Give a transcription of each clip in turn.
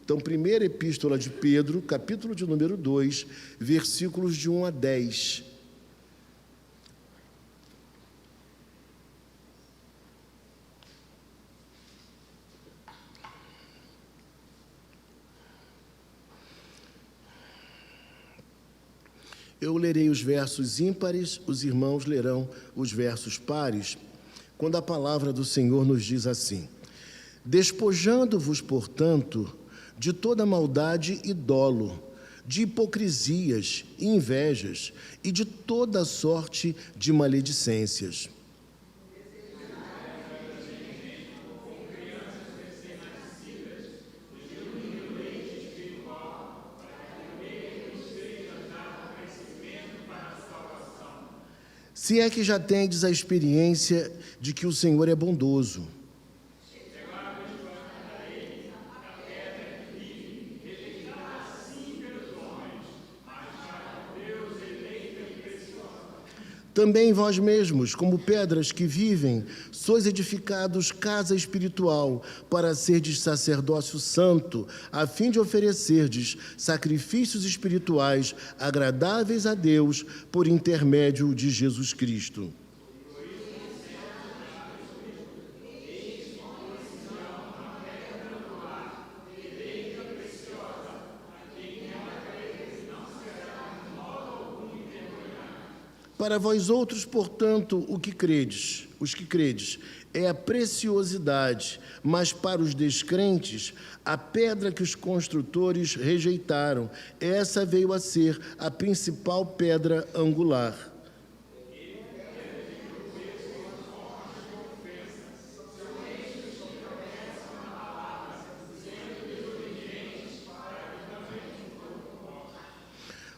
Então, primeira epístola de Pedro, capítulo de número 2, versículos de 1 a 10. Eu lerei os versos ímpares, os irmãos lerão os versos pares, quando a palavra do Senhor nos diz assim: despojando-vos, portanto, de toda maldade e dolo, de hipocrisias e invejas e de toda sorte de maledicências. Se é que já tendes a experiência de que o Senhor é bondoso. Também vós mesmos, como pedras que vivem, sois edificados casa espiritual, para serdes sacerdócio santo, a fim de oferecerdes sacrifícios espirituais agradáveis a Deus, por intermédio de Jesus Cristo. Para vós outros, portanto, os que credes, é a preciosidade, mas para os descrentes, a pedra que os construtores rejeitaram, essa veio a ser a principal pedra angular.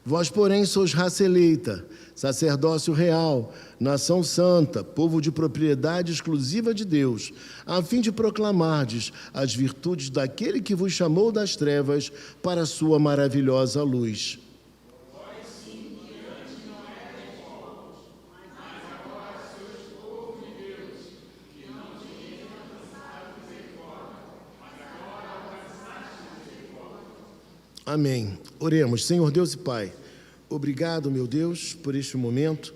Vós, porém, sois raça eleita, sacerdócio real, nação santa, povo de propriedade exclusiva de Deus, a fim de proclamardes as virtudes daquele que vos chamou das trevas para a sua maravilhosa luz. Amém. Oremos. Senhor Deus e Pai, obrigado, meu Deus, por este momento,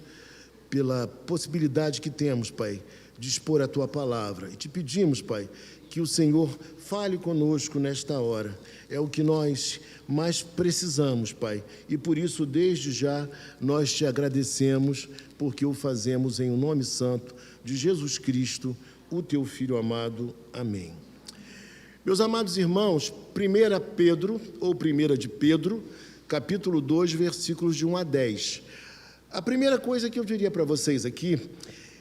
pela possibilidade que temos, Pai, de expor a Tua palavra. E te pedimos, Pai, que o Senhor fale conosco nesta hora. É o que nós mais precisamos, Pai. E por isso, desde já, nós te agradecemos, porque o fazemos em o nome santo de Jesus Cristo, o Teu Filho amado. Amém. Meus amados irmãos, 1 Pedro, ou 1 de Pedro, capítulo 2, versículos de 1 a 10. A primeira coisa que eu diria para vocês aqui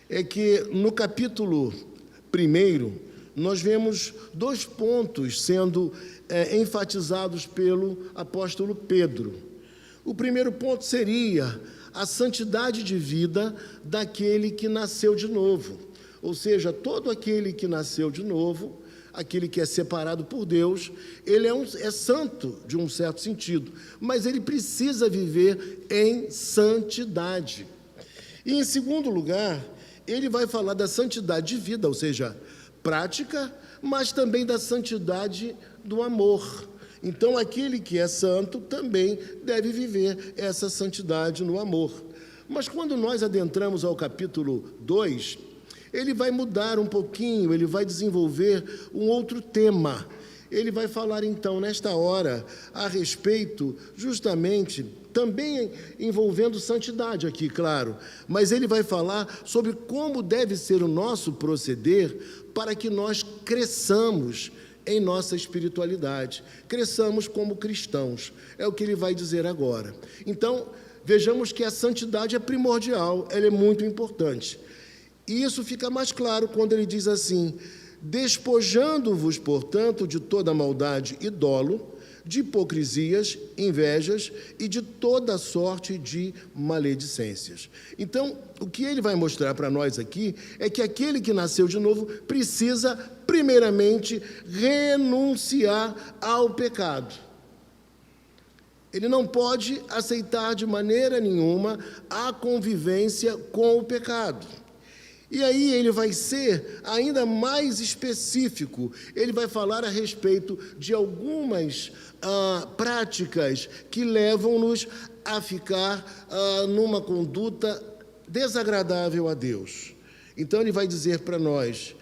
é que no capítulo 1, nós vemos dois pontos sendo enfatizados pelo apóstolo Pedro. O primeiro ponto seria a santidade de vida daquele que nasceu de novo. Ou seja, todo aquele que nasceu de novo, aquele que é separado por Deus, ele é santo de um certo sentido, mas ele precisa viver em santidade. E, em segundo lugar, ele vai falar da santidade de vida, ou seja, prática, mas também da santidade do amor. Então, aquele que é santo também deve viver essa santidade no amor. Mas quando nós adentramos ao capítulo 2, ele vai mudar um pouquinho, ele vai desenvolver um outro tema. Ele vai falar, então, nesta hora, a respeito, justamente, também envolvendo santidade aqui, claro, mas ele vai falar sobre como deve ser o nosso proceder para que nós cresçamos em nossa espiritualidade, cresçamos como cristãos. É o que ele vai dizer agora. Então, vejamos que a santidade é primordial, ela é muito importante. E isso fica mais claro quando ele diz assim: despojando-vos, portanto, de toda maldade e dolo, de hipocrisias, invejas e de toda sorte de maledicências. Então, o que ele vai mostrar para nós aqui é que aquele que nasceu de novo precisa, primeiramente, renunciar ao pecado. Ele não pode aceitar de maneira nenhuma a convivência com o pecado. E aí ele vai ser ainda mais específico. Ele vai falar a respeito de algumas práticas que levam-nos a ficar numa conduta desagradável a Deus. Então ele vai dizer para nós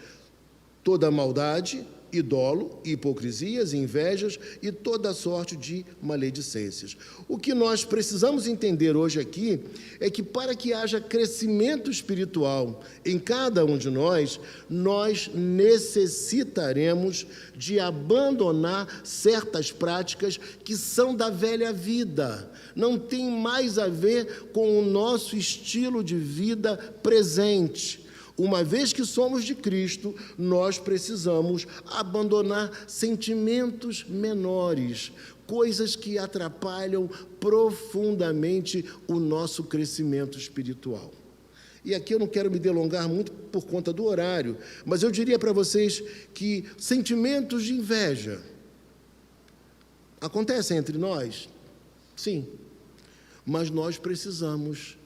toda maldade, dolo, hipocrisias, invejas e toda sorte de maledicências. O que nós precisamos entender hoje aqui é que para que haja crescimento espiritual em cada um de nós necessitaremos de abandonar certas práticas que são da velha vida, não tem mais a ver com o nosso estilo de vida presente. Uma vez que somos de Cristo, nós precisamos abandonar sentimentos menores, coisas que atrapalham profundamente o nosso crescimento espiritual. E aqui eu não quero me delongar muito por conta do horário, mas eu diria para vocês que sentimentos de inveja acontecem entre nós? Sim, mas nós precisamos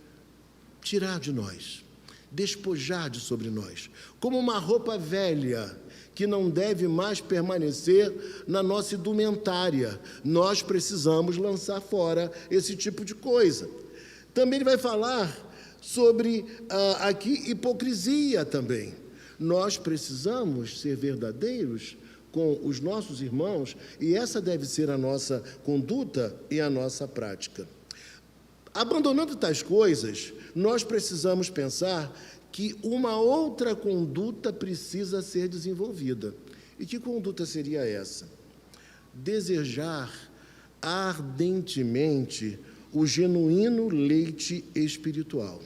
tirar de nós, despojar de sobre nós, como uma roupa velha que não deve mais permanecer na nossa indumentária. Nós precisamos lançar fora esse tipo de coisa. Também ele vai falar sobre aqui hipocrisia também. Nós precisamos ser verdadeiros com os nossos irmãos e essa deve ser a nossa conduta e a nossa prática. Abandonando tais coisas, nós precisamos pensar que uma outra conduta precisa ser desenvolvida. E que conduta seria essa? Desejar ardentemente o genuíno leite espiritual.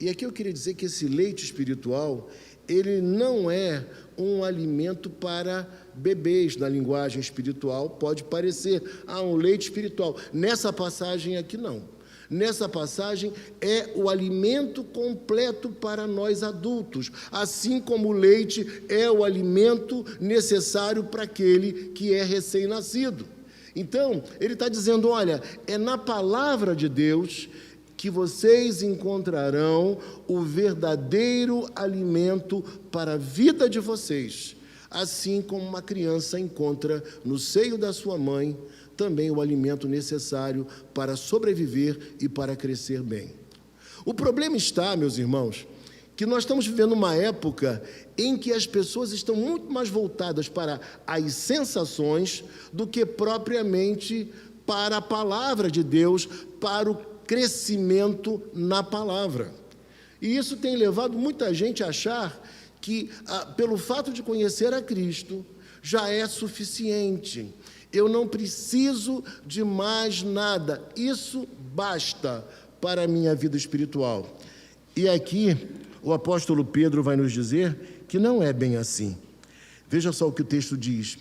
E aqui eu queria dizer que esse leite espiritual, ele não é um alimento para bebês, na linguagem espiritual, pode parecer, um leite espiritual. Nessa passagem aqui, não. Nessa passagem é o alimento completo para nós adultos, assim como o leite é o alimento necessário para aquele que é recém-nascido. Então, ele está dizendo, olha, é na palavra de Deus que vocês encontrarão o verdadeiro alimento para a vida de vocês, assim como uma criança encontra no seio da sua mãe também o alimento necessário para sobreviver e para crescer bem. O problema está, meus irmãos, que nós estamos vivendo uma época em que as pessoas estão muito mais voltadas para as sensações do que propriamente para a palavra de Deus, para o crescimento na palavra. E isso tem levado muita gente a achar que, pelo fato de conhecer a Cristo, já é suficiente. Eu não preciso de mais nada, isso basta para a minha vida espiritual. E aqui o apóstolo Pedro vai nos dizer que não é bem assim. Veja só o que o texto diz: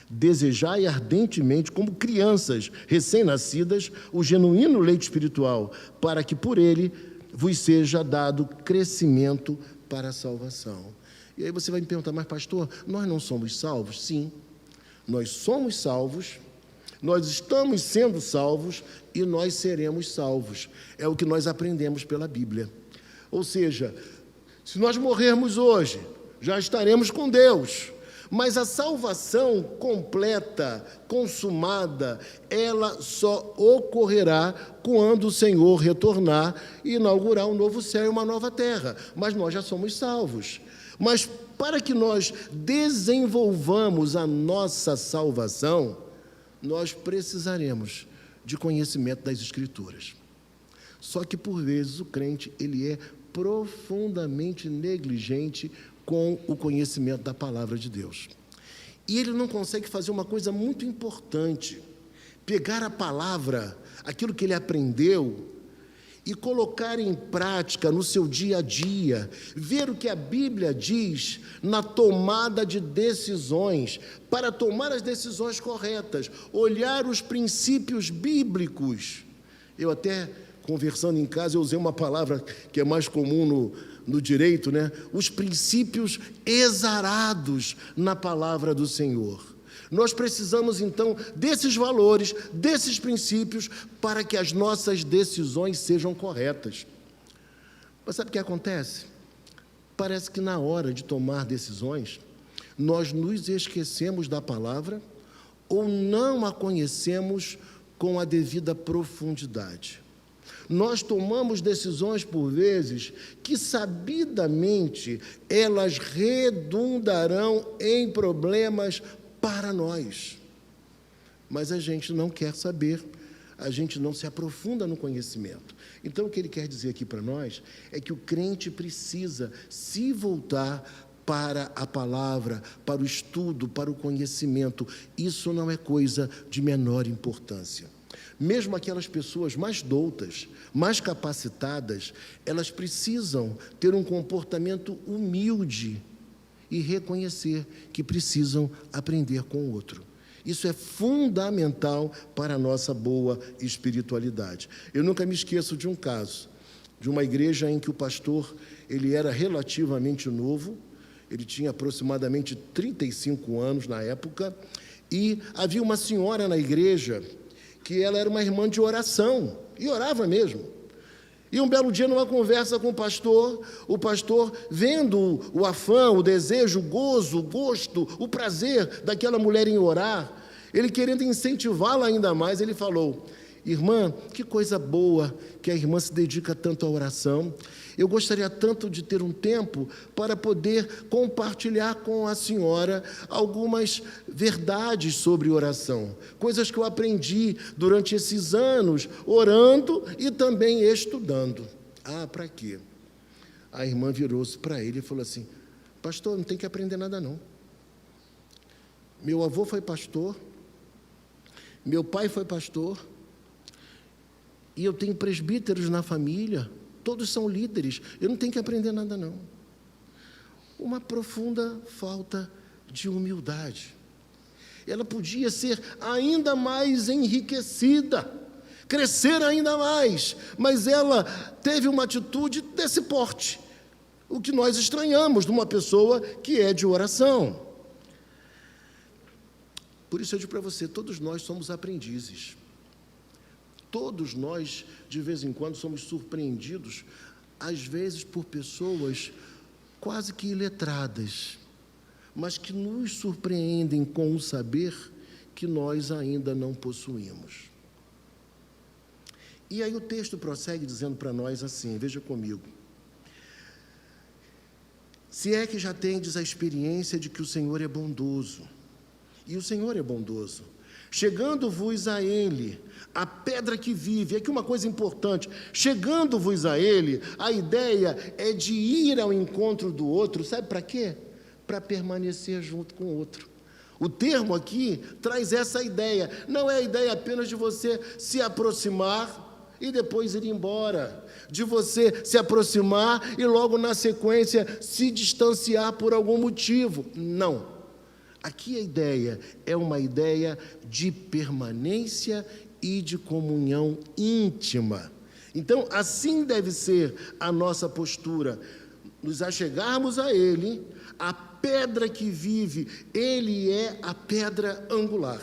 desejai ardentemente, como crianças recém-nascidas, o genuíno leite espiritual, para que por ele vos seja dado crescimento para a salvação. E aí você vai me perguntar, mas pastor, nós não somos salvos? Sim. Nós somos salvos, nós estamos sendo salvos e nós seremos salvos. É o que nós aprendemos pela Bíblia. Ou seja, se nós morrermos hoje, já estaremos com Deus. Mas a salvação completa, consumada, ela só ocorrerá quando o Senhor retornar e inaugurar um novo céu e uma nova terra. Mas nós já somos salvos. Mas para que nós desenvolvamos a nossa salvação, nós precisaremos de conhecimento das Escrituras. Só que, por vezes, o crente ele é profundamente negligente com o conhecimento da palavra de Deus. E ele não consegue fazer uma coisa muito importante, pegar a palavra, aquilo que ele aprendeu, e colocar em prática no seu dia a dia, ver o que a Bíblia diz na tomada de decisões, para tomar as decisões corretas, olhar os princípios bíblicos. Eu até, conversando em casa, eu usei uma palavra que é mais comum no direito, né? Os princípios exarados na palavra do Senhor. Nós precisamos, então, desses valores, desses princípios, para que as nossas decisões sejam corretas. Mas sabe o que acontece? parece que na hora de tomar decisões, nós nos esquecemos da palavra ou não a conhecemos com a devida profundidade. Nós tomamos decisões, por vezes, que sabidamente elas redundarão em problemas para nós. Mas a gente não quer saber, a gente não se aprofunda no conhecimento. Então, o que ele quer dizer aqui para nós é que o crente precisa se voltar para a palavra, para o estudo, para o conhecimento. Isso não é coisa de menor importância. Mesmo aquelas pessoas mais doutas, mais capacitadas, elas precisam ter um comportamento humilde e reconhecer que precisam aprender com o outro. Isso é fundamental para a nossa boa espiritualidade. Eu nunca me esqueço de um caso, de uma igreja em que o pastor, ele era relativamente novo, ele tinha aproximadamente 35 anos na época, e havia uma senhora na igreja que ela era uma irmã de oração, e orava mesmo. E um belo dia, numa conversa com o pastor, vendo o afã, o desejo, o gozo, o gosto, o prazer daquela mulher em orar, ele querendo incentivá-la ainda mais, ele falou: irmã, que coisa boa que a irmã se dedica tanto à oração. Eu gostaria tanto de ter um tempo para poder compartilhar com a senhora algumas verdades sobre oração, coisas que eu aprendi durante esses anos, orando e também estudando. Ah, para quê? A irmã virou-se para ele e falou assim: pastor, não tem que aprender nada não. Meu avô foi pastor, meu pai foi pastor, e eu tenho presbíteros na família, todos são líderes, eu não tenho que aprender nada não. Uma profunda falta de humildade. Ela podia ser ainda mais enriquecida, crescer ainda mais, mas ela teve uma atitude desse porte, o que nós estranhamos de uma pessoa que é de oração. Por isso eu digo para você, todos nós somos aprendizes. Todos nós, de vez em quando, somos surpreendidos, às vezes por pessoas quase que iletradas, mas que nos surpreendem com o saber que nós ainda não possuímos. E aí o texto prossegue dizendo para nós assim, veja comigo: se é que já tendes a experiência de que o Senhor é bondoso, e o Senhor é bondoso, chegando-vos a Ele, a pedra que vive. Aqui uma coisa importante: chegando-vos a Ele, a ideia é de ir ao encontro do outro, sabe para quê? Para permanecer junto com o outro. O termo aqui traz essa ideia, não é a ideia apenas de você se aproximar e depois ir embora, de você se aproximar e logo na sequência se distanciar por algum motivo, não. Aqui a ideia é uma ideia de permanência e de comunhão íntima. Então, assim deve ser a nossa postura, nos achegarmos a Ele, a pedra que vive. Ele é a pedra angular.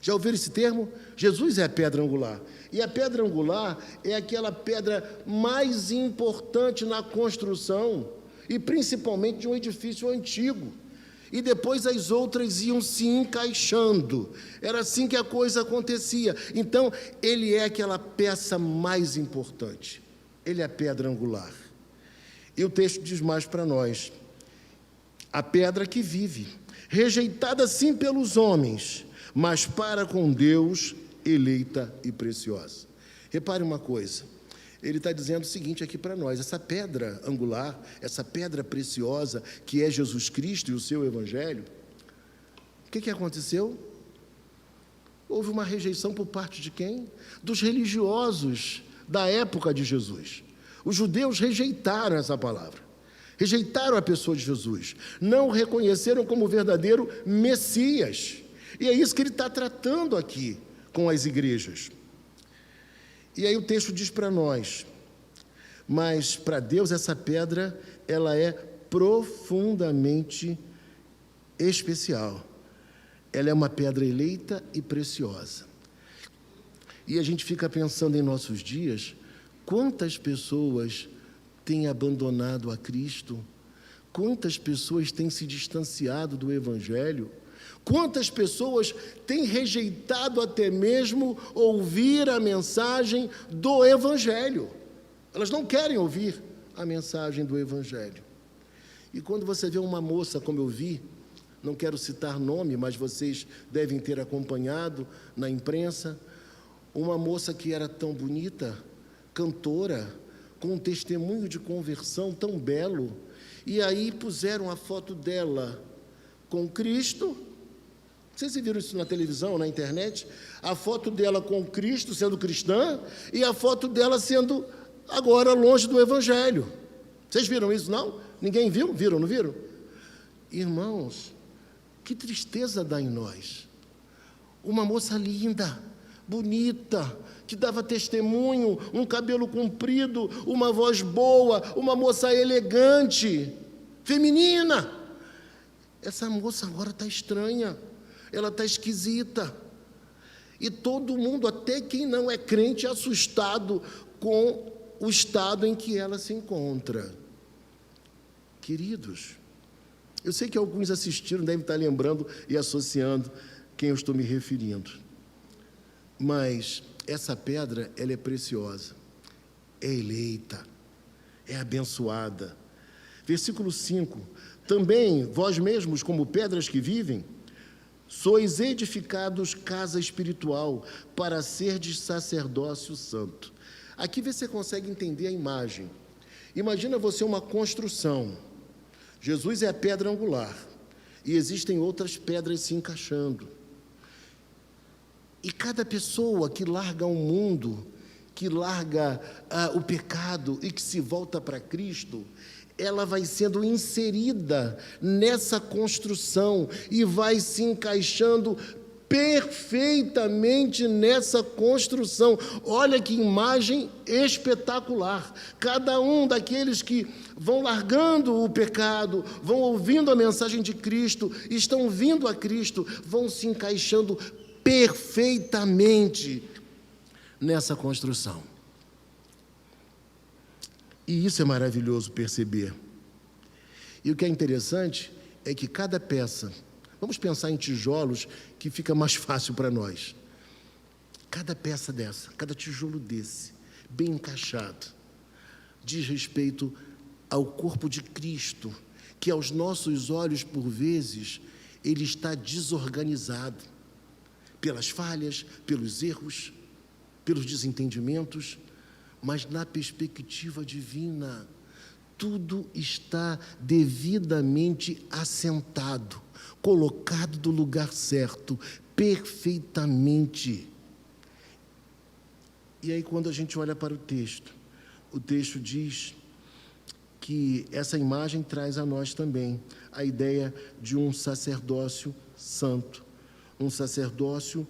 Já ouviram esse termo? Jesus é a pedra angular. E a pedra angular é aquela pedra mais importante na construção, e principalmente de um edifício antigo. E depois as outras iam se encaixando. Era assim que a coisa acontecia. Então, ele é aquela peça mais importante. Ele é a pedra angular. E o texto diz mais para nós: a pedra que vive, rejeitada sim pelos homens, mas para com Deus eleita e preciosa. Repare uma coisa, ele está dizendo o seguinte aqui para nós: essa pedra angular, essa pedra preciosa que é Jesus Cristo e o seu Evangelho, o que aconteceu? Houve uma rejeição por parte de quem? Dos religiosos da época de Jesus. Os judeus rejeitaram essa palavra, rejeitaram a pessoa de Jesus, não o reconheceram como verdadeiro Messias. E é isso que ele está tratando aqui com as igrejas. E aí o texto diz para nós: mas para Deus essa pedra, ela é profundamente especial. Ela é uma pedra eleita e preciosa. E a gente fica pensando em nossos dias, quantas pessoas têm abandonado a Cristo Quantas pessoas têm se distanciado do Evangelho? Quantas pessoas têm rejeitado até mesmo ouvir a mensagem do Evangelho? Elas não querem ouvir a mensagem do Evangelho. E quando você vê uma moça, como eu vi, não quero citar nome, mas vocês devem ter acompanhado na imprensa, uma moça que era tão bonita, cantora, com um testemunho de conversão tão belo, e aí puseram a foto dela com Cristo. Vocês viram isso na televisão, na internet? A foto dela com Cristo, sendo cristã, e a foto dela sendo agora longe do Evangelho. Vocês viram isso, não? Ninguém viu? Viram, não viram? Irmãos, que tristeza dá em nós. Uma moça linda, bonita, que dava testemunho, um cabelo comprido, uma voz boa, uma moça elegante, feminina. Essa moça agora está estranha, ela está esquisita. E todo mundo, até quem não é crente, é assustado com o estado em que ela se encontra. Queridos, eu sei que alguns assistiram, devem estar lembrando e associando quem eu estou me referindo. Mas essa pedra, ela é preciosa, é eleita, é abençoada. Versículo 5: também vós mesmos, como pedras que vivem, sois edificados casa espiritual, para serdes sacerdócio santo. Aqui você consegue entender a imagem. Imagina você uma construção. Jesus é a pedra angular, e existem outras pedras se encaixando. E cada pessoa que larga o mundo, que larga o pecado e que se volta para Cristo, ela vai sendo inserida nessa construção e vai se encaixando perfeitamente nessa construção. Olha que imagem espetacular. Cada um daqueles que vão largando o pecado, vão ouvindo a mensagem de Cristo, estão vindo a Cristo, vão se encaixando perfeitamente nessa construção. E isso é maravilhoso perceber. E o que é interessante é que cada peça, vamos pensar em tijolos, que fica mais fácil para nós. Cada peça dessa, cada tijolo desse, bem encaixado, diz respeito ao corpo de Cristo, que aos nossos olhos, por vezes, ele está desorganizado, pelas falhas, pelos erros, pelos desentendimentos, mas na perspectiva divina, tudo está devidamente assentado, colocado no lugar certo, perfeitamente. E aí, quando a gente olha para o texto diz que essa imagem traz a nós também a ideia de um sacerdócio santo, um sacerdócio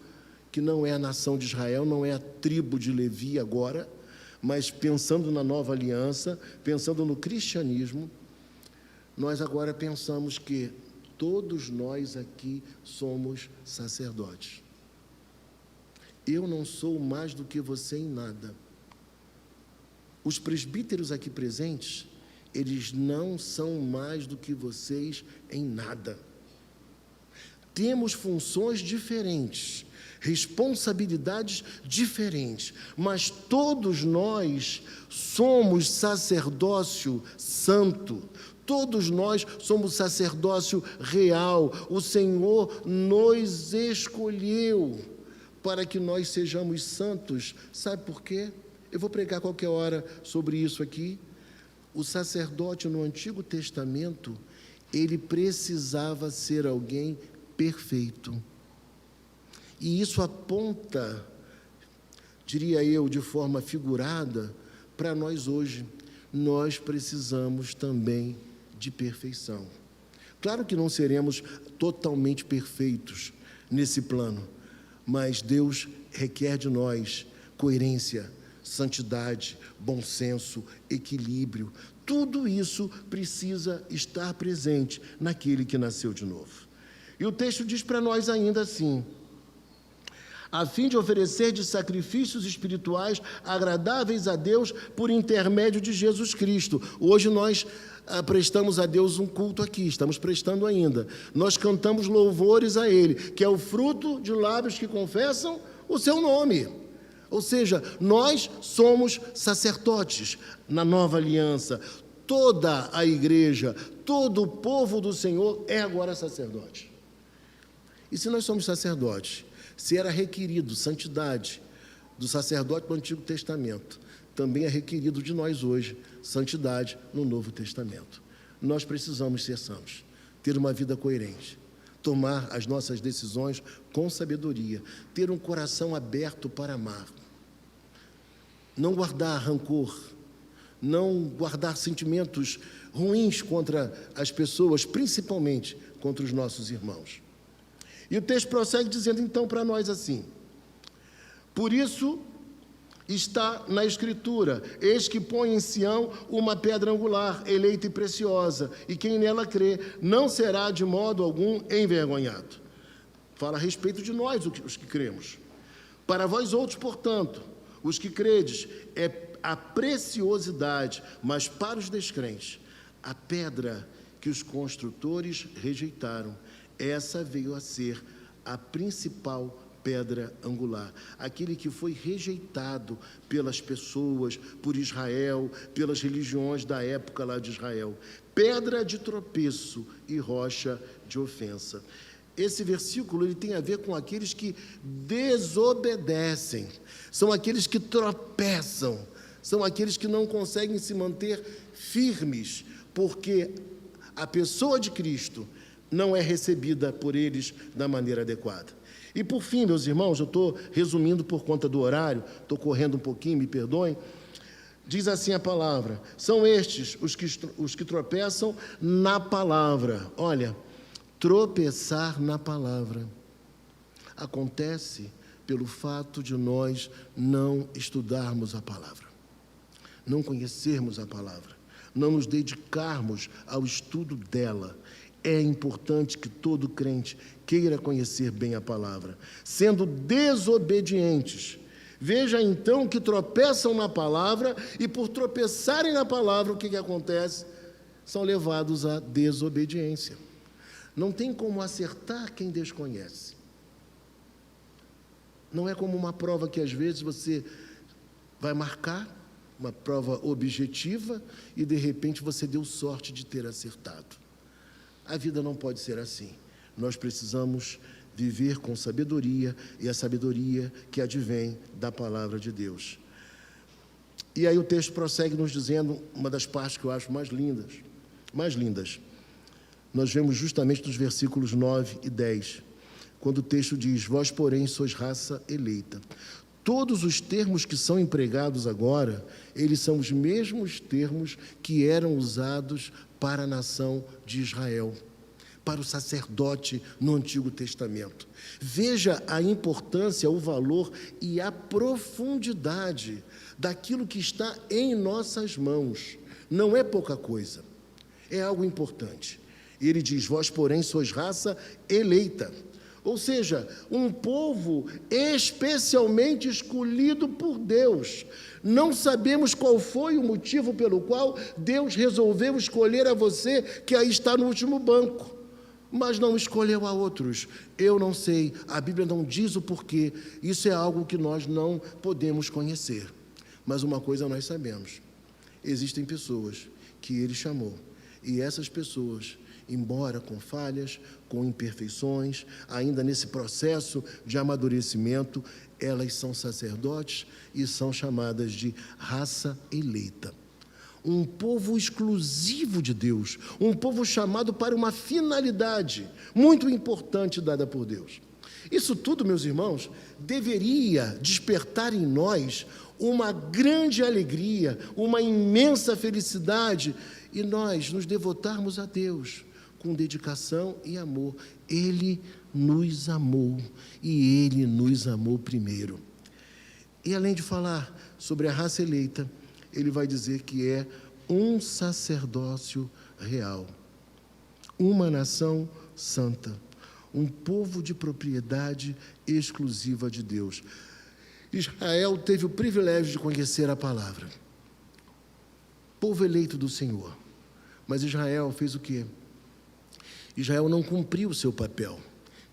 que não é a nação de Israel, não é a tribo de Levi agora, mas pensando na nova aliança, pensando no cristianismo, nós agora pensamos que todos nós aqui somos sacerdotes. Eu não sou mais do que você em nada. Os presbíteros aqui presentes, eles não são mais do que vocês em nada. Temos funções diferentes, responsabilidades diferentes, mas todos nós somos sacerdócio santo, todos nós somos sacerdócio real. O Senhor nos escolheu para que nós sejamos santos. Sabe por quê? Eu vou pregar qualquer hora sobre isso aqui. O sacerdote no Antigo Testamento, ele precisava ser alguém perfeito. E isso aponta, diria eu, de forma figurada, para nós hoje. Nós precisamos também de perfeição. Claro que não seremos totalmente perfeitos nesse plano, mas Deus requer de nós coerência, santidade, bom senso, equilíbrio. Tudo isso precisa estar presente naquele que nasceu de novo. E o texto diz para nós ainda assim: a fim de oferecer de sacrifícios espirituais agradáveis a Deus por intermédio de Jesus Cristo. Hoje nós prestamos a Deus um culto aqui, estamos prestando ainda. Nós cantamos louvores a Ele, que é o fruto de lábios que confessam o seu nome. Ou seja, nós somos sacerdotes na nova aliança. Toda a igreja, todo o povo do Senhor é agora sacerdote. E se nós somos sacerdotes, se era requerido santidade do sacerdote do Antigo Testamento, também é requerido de nós hoje santidade no Novo Testamento. Nós precisamos ser santos, ter uma vida coerente, tomar as nossas decisões com sabedoria, ter um coração aberto para amar, não guardar rancor, não guardar sentimentos ruins contra as pessoas, principalmente contra os nossos irmãos. E o texto prossegue dizendo então para nós assim: por isso está na Escritura, eis que põe em Sião uma pedra angular, eleita e preciosa, e quem nela crê não será de modo algum envergonhado. Fala a respeito de nós, os que cremos. Para vós outros, portanto, os que credes, é a preciosidade, mas para os descrentes, a pedra que os construtores rejeitaram, essa veio a ser a principal pedra angular, aquele que foi rejeitado pelas pessoas, por Israel, pelas religiões da época lá de Israel, pedra de tropeço e rocha de ofensa. Esse versículo ele tem a ver com aqueles que desobedecem, são aqueles que tropeçam, são aqueles que não conseguem se manter firmes, porque a pessoa de Cristo não é recebida por eles da maneira adequada. E por fim, meus irmãos, eu estou resumindo por conta do horário, estou correndo um pouquinho, me perdoem. Diz assim a palavra: são estes os que tropeçam na palavra. Olha, tropeçar na palavra acontece pelo fato de nós não estudarmos a palavra, não conhecermos a palavra, não nos dedicarmos ao estudo dela. É importante que todo crente queira conhecer bem a palavra, sendo desobedientes. Veja então que tropeçam na palavra, e por tropeçarem na palavra, o que acontece? São levados à desobediência. Não tem como acertar quem desconhece. Não é como uma prova que às vezes você vai marcar, uma prova objetiva, e de repente você deu sorte de ter acertado. A vida não pode ser assim. Nós precisamos viver com sabedoria, e a sabedoria que advém da palavra de Deus. E aí o texto prossegue nos dizendo uma das partes que eu acho mais lindas. Nós vemos justamente nos versículos 9 e 10, quando o texto diz: vós, porém, sois raça eleita. Todos os termos que são empregados agora, eles são os mesmos termos que eram usados para a nação de Israel, para o sacerdote no Antigo Testamento. Veja a importância, o valor e a profundidade daquilo que está em nossas mãos. Não é pouca coisa, é algo importante. Ele diz: vós, porém, sois raça eleita. Ou seja, um povo especialmente escolhido por Deus. Não sabemos qual foi o motivo pelo qual Deus resolveu escolher a você, que aí está no último banco, mas não escolheu a outros. Eu não sei, a Bíblia não diz o porquê. Isso é algo que nós não podemos conhecer. Mas uma coisa nós sabemos: existem pessoas que Ele chamou, e essas pessoas, embora com falhas, com imperfeições, ainda nesse processo de amadurecimento, elas são sacerdotes e são chamadas de raça eleita. Um povo exclusivo de Deus, um povo chamado para uma finalidade muito importante dada por Deus. Isso tudo, meus irmãos, deveria despertar em nós uma grande alegria, uma imensa felicidade, e nós nos devotarmos a Deus com dedicação e amor. Ele nos amou, e Ele nos amou primeiro. E além de falar sobre a raça eleita, ele vai dizer que é um sacerdócio real, uma nação santa, um povo de propriedade exclusiva de Deus. Israel teve o privilégio de conhecer a palavra, povo eleito do Senhor, Mas Israel fez o quê? Israel não cumpriu o seu papel,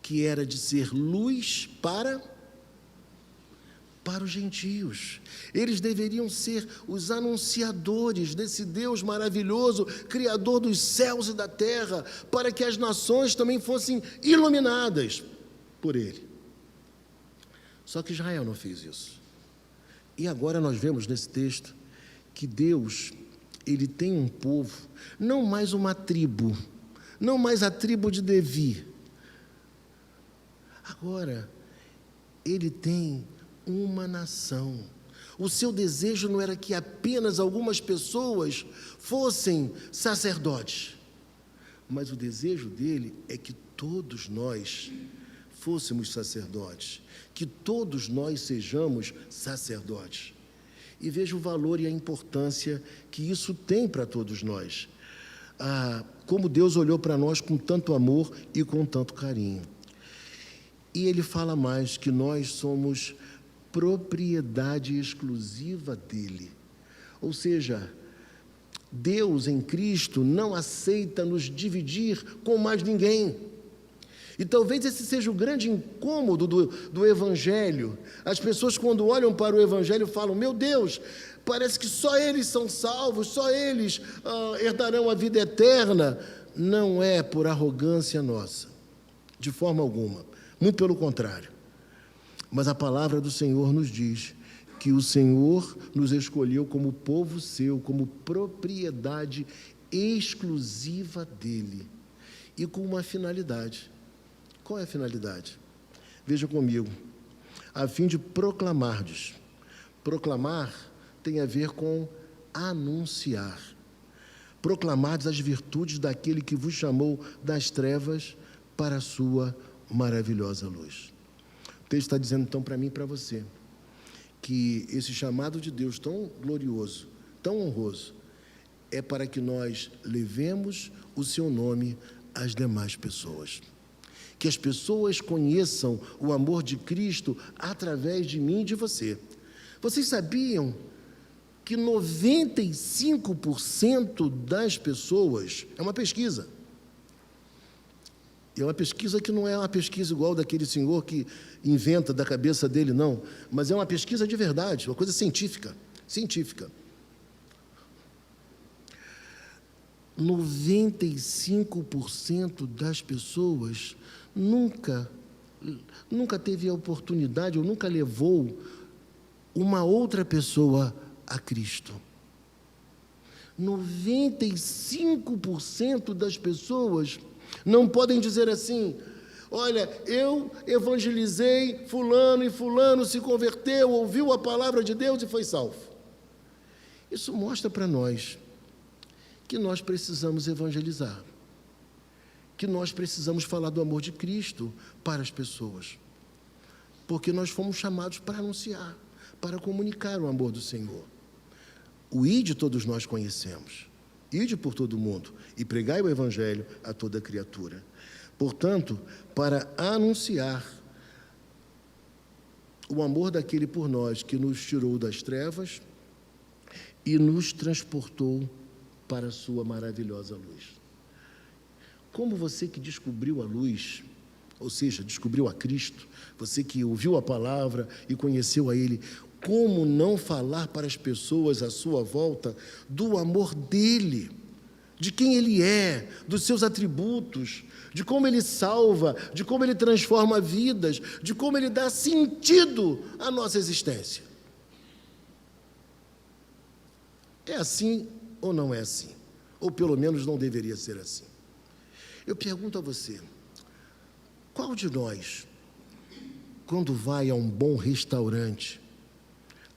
que era de ser luz para os gentios. Eles deveriam ser os anunciadores desse Deus maravilhoso, Criador dos céus e da terra, para que as nações também fossem iluminadas por Ele. Só que Israel não fez isso. E agora nós vemos nesse texto que Deus, Ele tem um povo, não mais uma tribo, não mais a tribo de Levi. Agora, Ele tem uma nação. O seu desejo não era que apenas algumas pessoas fossem sacerdotes, mas o desejo dele é que todos nós fôssemos sacerdotes, que todos nós sejamos sacerdotes. E veja o valor e a importância que isso tem para todos nós. Como Deus olhou para nós com tanto amor e com tanto carinho. E Ele fala mais, que nós somos propriedade exclusiva dEle. Ou seja, Deus em Cristo não aceita nos dividir com mais ninguém. E talvez esse seja o grande incômodo do Evangelho. As pessoas, quando olham para o Evangelho, falam: meu Deus, parece que só eles são salvos, só eles herdarão a vida eterna. Não é por arrogância nossa, de forma alguma, muito pelo contrário. Mas a palavra do Senhor nos diz que o Senhor nos escolheu como povo seu, como propriedade exclusiva dEle, e com uma finalidade. Qual é a finalidade? Veja comigo. A fim de proclamardes. Proclamar tem a ver com anunciar. Proclamardes as virtudes daquele que vos chamou das trevas para a sua maravilhosa luz. O texto está dizendo então para mim e para você, que esse chamado de Deus tão glorioso, tão honroso, é para que nós levemos o seu nome às demais pessoas. Que as pessoas conheçam o amor de Cristo através de mim e de você. Vocês sabiam que 95% das pessoas, é uma pesquisa, é uma pesquisa que não é uma pesquisa igual daquele senhor que inventa da cabeça dele, não, mas é uma pesquisa de verdade, uma coisa científica. 95% das pessoas nunca teve a oportunidade, ou nunca levou uma outra pessoa a Cristo. 95% das pessoas não podem dizer assim: olha, eu evangelizei fulano e fulano se converteu, ouviu a palavra de Deus e foi salvo. Isso mostra para nós que nós precisamos evangelizar, que nós precisamos falar do amor de Cristo para as pessoas, porque nós fomos chamados para anunciar, para comunicar o amor do Senhor. O ide todos nós conhecemos. Ide por todo o mundo e pregai o Evangelho a toda criatura. Portanto, para anunciar o amor daquele por nós que nos tirou das trevas e nos transportou para a sua maravilhosa luz. Como você que descobriu a luz, ou seja, descobriu a Cristo, você que ouviu a palavra e conheceu a Ele, como não falar para as pessoas à sua volta do amor dEle, de quem Ele é, dos seus atributos, de como Ele salva, de como Ele transforma vidas, de como Ele dá sentido à nossa existência? É assim ou não é assim? Ou pelo menos não deveria ser assim. Eu pergunto a você, qual de nós, quando vai a um bom restaurante,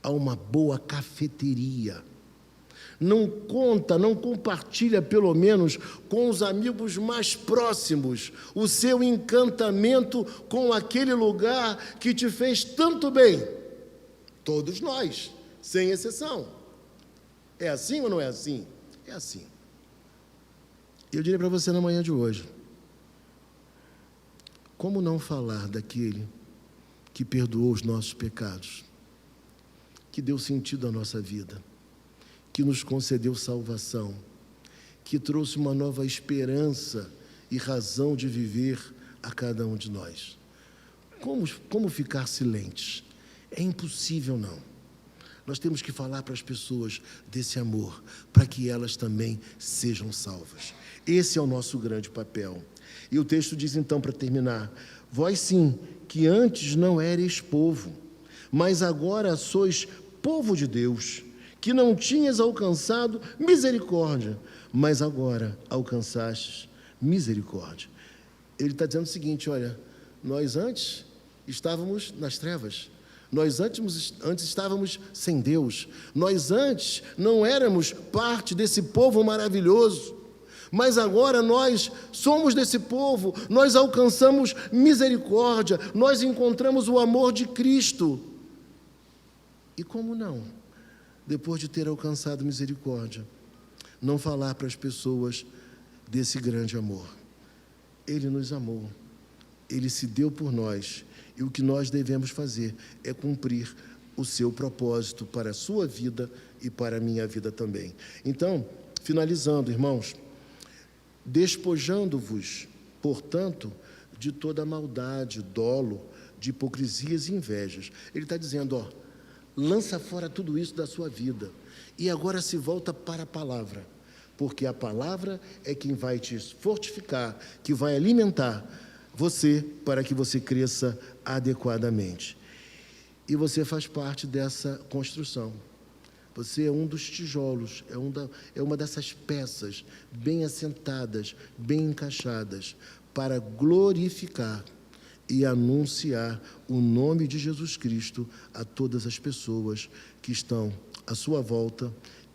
a uma boa cafeteria, não compartilha pelo menos com os amigos mais próximos o seu encantamento com aquele lugar que te fez tanto bem? Todos nós, sem exceção. É assim ou não é assim? É assim. Eu diria para você na manhã de hoje, como não falar daquele que perdoou os nossos pecados, que deu sentido à nossa vida, que nos concedeu salvação, que trouxe uma nova esperança e razão de viver a cada um de nós. Como ficar silentes? É impossível, não. Nós temos que falar para as pessoas desse amor, para que elas também sejam salvas. Esse é o nosso grande papel. E o texto diz então, para terminar: vós sim, que antes não erais povo, mas agora sois povo de Deus, que não tinhas alcançado misericórdia, mas agora alcançastes misericórdia. Ele está dizendo o seguinte: olha, nós antes estávamos nas trevas, nós antes estávamos sem Deus, nós antes não éramos parte desse povo maravilhoso, mas agora nós somos desse povo, nós alcançamos misericórdia, nós encontramos o amor de Cristo. E como não, depois de ter alcançado misericórdia, não falar para as pessoas desse grande amor? Ele nos amou, Ele se deu por nós, e o que nós devemos fazer é cumprir o seu propósito para a sua vida e para a minha vida também. Então, finalizando, irmãos, despojando-vos, portanto, de toda maldade, dolo, de hipocrisias e invejas. Ele está dizendo, lança fora tudo isso da sua vida, e agora se volta para a palavra, porque a palavra é quem vai te fortificar, que vai alimentar você para que você cresça adequadamente. E você faz parte dessa construção. Você é um dos tijolos, é uma dessas peças bem assentadas, bem encaixadas, para glorificar e anunciar o nome de Jesus Cristo a todas as pessoas que estão à sua volta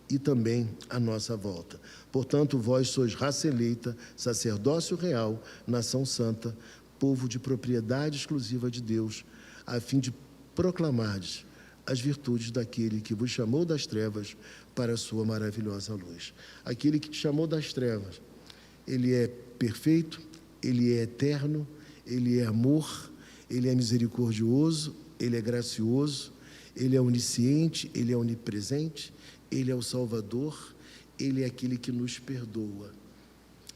e também à nossa volta. Portanto, vós sois raça eleita, sacerdócio real, nação santa, povo de propriedade exclusiva de Deus, a fim de proclamardes as virtudes daquele que vos chamou das trevas para a sua maravilhosa luz. Aquele que te chamou das trevas, ele é perfeito, ele é eterno, ele é amor, ele é misericordioso, ele é gracioso, ele é onisciente, ele é onipresente, ele é o Salvador, ele é aquele que nos perdoa.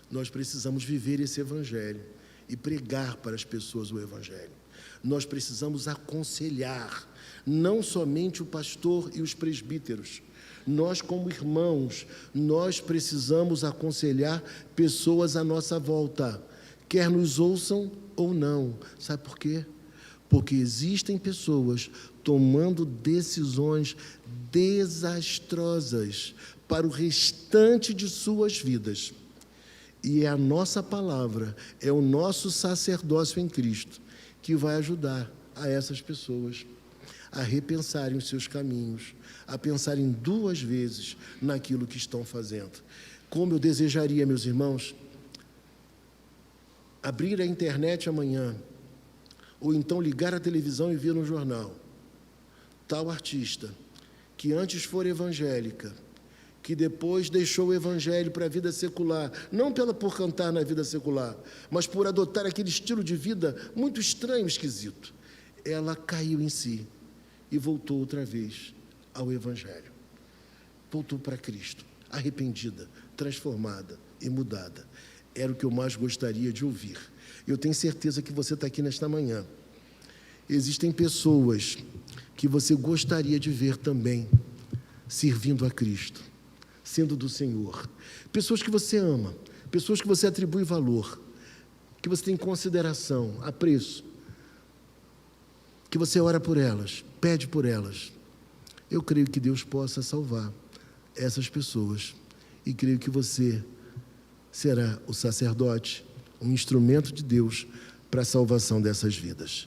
Nós precisamos viver esse Evangelho e pregar para as pessoas o Evangelho. Nós precisamos aconselhar, não somente o pastor e os presbíteros. Nós, como irmãos, nós precisamos aconselhar pessoas à nossa volta, quer nos ouçam ou não. Sabe por quê? Porque existem pessoas tomando decisões desastrosas para o restante de suas vidas. E é a nossa palavra, é o nosso sacerdócio em Cristo que vai ajudar a essas pessoas a repensarem os seus caminhos, a pensarem duas vezes naquilo que estão fazendo. Como eu desejaria, meus irmãos, abrir a internet amanhã, ou então ligar a televisão e ver no jornal, tal artista, que antes for evangélica, que depois deixou o evangelho para a vida secular, não por cantar na vida secular, mas por adotar aquele estilo de vida muito estranho, esquisito. Ela caiu em si e voltou outra vez ao evangelho. Voltou para Cristo, arrependida, transformada e mudada. Era o que eu mais gostaria de ouvir. Eu tenho certeza que você está aqui nesta manhã. Existem pessoas que você gostaria de ver também servindo a Cristo, sendo do Senhor. Pessoas que você ama, pessoas que você atribui valor, que você tem consideração, apreço, que você ora por elas, pede por elas. Eu creio que Deus possa salvar essas pessoas e creio que você será o sacerdote, um instrumento de Deus para a salvação dessas vidas.